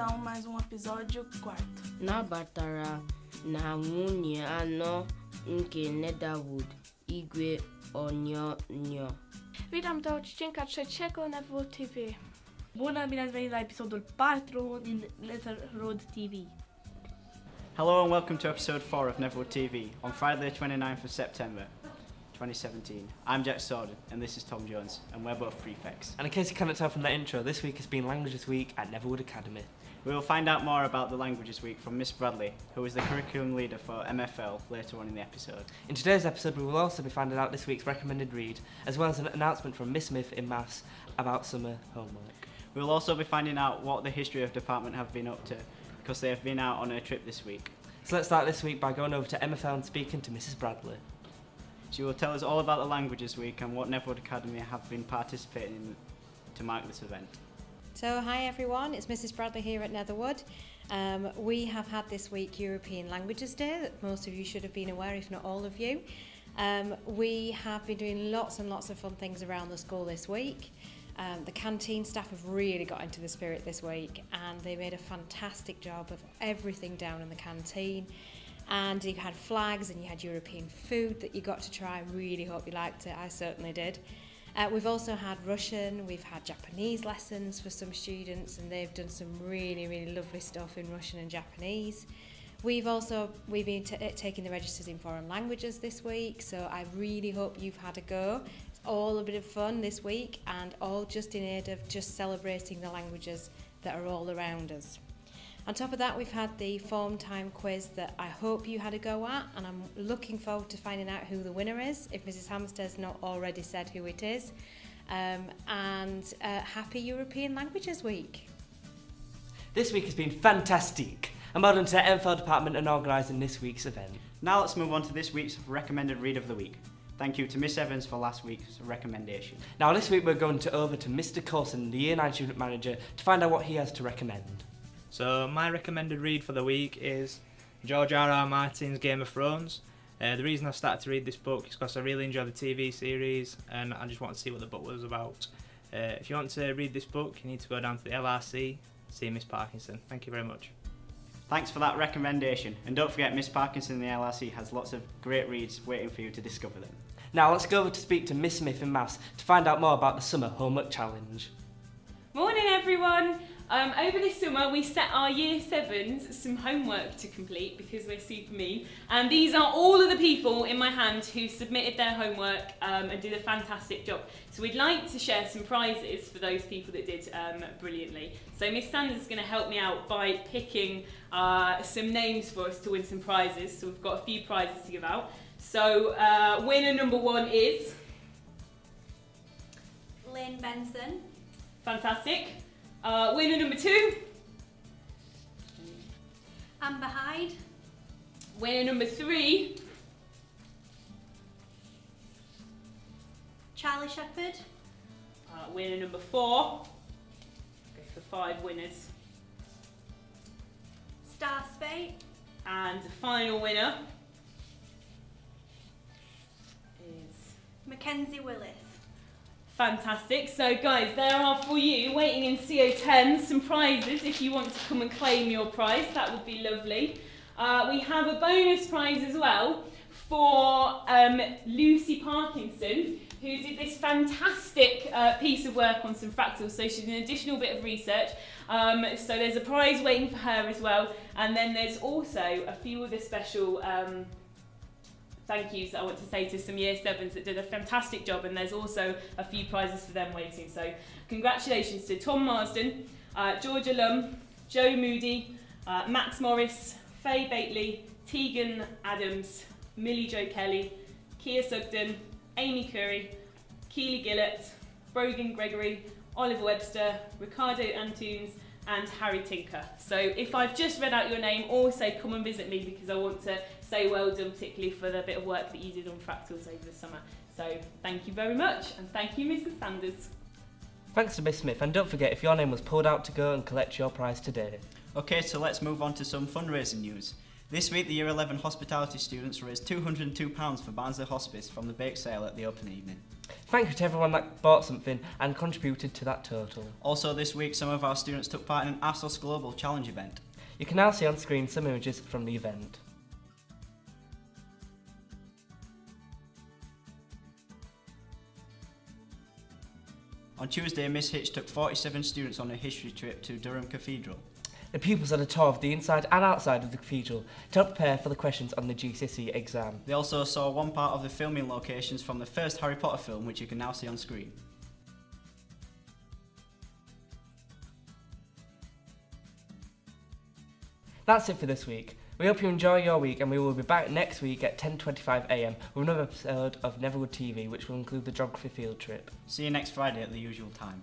a mais episódio 4. Nabatara na nwunye anọ nke Netherwood, Igwe Onyonyo. Witam do odcinka trzeciego Netherwood TV. Bună bine ați venit la episodul 4 din Netherwood TV. Hello and welcome to episode 4 of Netherwood TV on Friday the 29th of September 2017. I'm Jack Sawdon and this is Tom Jones and we're both prefects. And in case you cannot tell from that intro, this week has been Languages Week at Netherwood Academy. We will find out more about the Languages Week from Miss Bradley, who is the curriculum leader for MFL, later on in the episode. In today's episode we will also be finding out this week's recommended read, as well as an announcement from Miss Smith in Maths about summer homework. We will also be finding out what the history of department have been up to, because they have been out on a trip this week. So let's start this week by going over to MFL and speaking to Mrs Bradley. She will tell us all about the Languages Week and what Netherwood Academy have been participating in to mark this event. So hi everyone, it's Mrs Bradley here at Netherwood. We have had this week European Languages Day that most of you should have been aware, if not all of you. We have been doing lots and lots of fun things around the school this week. The canteen staff have really got into the spirit this week and they made a fantastic job of everything down in the canteen. And you had flags and you had European food that you got to try. I really hope you liked it, I certainly did. We've also had Russian, we've had Japanese lessons for some students and they've done some really, really lovely stuff in Russian and Japanese. We've been taking the registers in foreign languages this week, so I really hope you've had a go. It's all a bit of fun this week and all just in aid of just celebrating the languages that are all around us. On top of that, we've had the form time quiz that I hope you had a go at, and I'm looking forward to finding out who the winner is, if Mrs Hamster's not already said who it is. Happy European Languages Week. This week has been fantastic, and well done to the MFL department in organising this week's event. Now let's move on to this week's recommended read of the week. Thank you to Miss Evans for last week's recommendation. Now this week we're going over to Mr Coulson, the Year 9 student manager, to find out what he has to recommend. So my recommended read for the week is George R.R. Martin's Game of Thrones. The reason I started to read this book is because I really enjoy the TV series and I just wanted to see what the book was about. If you want to read this book, you need to go down to the LRC, see Miss Parkinson. Thank you very much. Thanks for that recommendation, and don't forget Miss Parkinson in the LRC has lots of great reads waiting for you to discover them. Now let's go over to speak to Miss Smith in Maths to find out more about the Summer Homework Challenge. Morning everyone! Over this summer we set our Year 7s some homework to complete because we're super mean, and these are all of the people in my hand who submitted their homework and did a fantastic job. So we'd like to share some prizes for those people that did brilliantly. So Miss Sanders is going to help me out by picking some names for us to win some prizes. So we've got a few prizes to give out. So winner number 1 is Lynn Benson. Fantastic. Winner number 2. Amber Hyde. Winner number 3. Charlie Shepherd. Winner number 4. Go for 5 winners. Star Spate. And the final winner is Mackenzie Willis. fantastic. So guys, there are for you, waiting in CO10, some prizes if you want to come and claim your prize. That would be lovely. We have a bonus prize as well for Lucy Parkinson, who did this fantastic piece of work on some fractals. So she did an additional bit of research. So there's a prize waiting for her as well. And then there's also a few other special thank yous that I want to say to some Year 7s that did a fantastic job, and there's also a few prizes for them waiting. So congratulations to Tom Marsden, Georgia Lum, Joe Moody, Max Morris, Faye Bately, Tegan Adams, Millie Jo Kelly, Kia Sugden, Amy Curry, Keely Gillett, Brogan Gregory, Oliver Webster, Ricardo Antunes and Harry Tinker. So if I've just read out your name, also come and visit me because I want to say well done, particularly for the bit of work that you did on fractals over the summer. So thank you very much, and thank you Mrs Sanders. Thanks to Miss Smith, and don't forget if your name was pulled out to go and collect your prize today. Okay, so let's move on to some fundraising news. This week the Year 11 hospitality students raised £202 for Barnsley Hospice from the bake sale at the open evening. Thank you to everyone that bought something and contributed to that total. Also this week, some of our students took part in an ASOS Global Challenge event. You can now see on screen some images from the event. On Tuesday, Miss Hitch took 47 students on a history trip to Durham Cathedral. The pupils had a tour of the inside and outside of the cathedral to help prepare for the questions on the GCSE exam. They also saw one part of the filming locations from the first Harry Potter film, which you can now see on screen. That's it for this week. We hope you enjoy your week, and we will be back next week at 10:25 AM with another episode of Netherwood TV, which will include the geography field trip. See you next Friday at the usual time.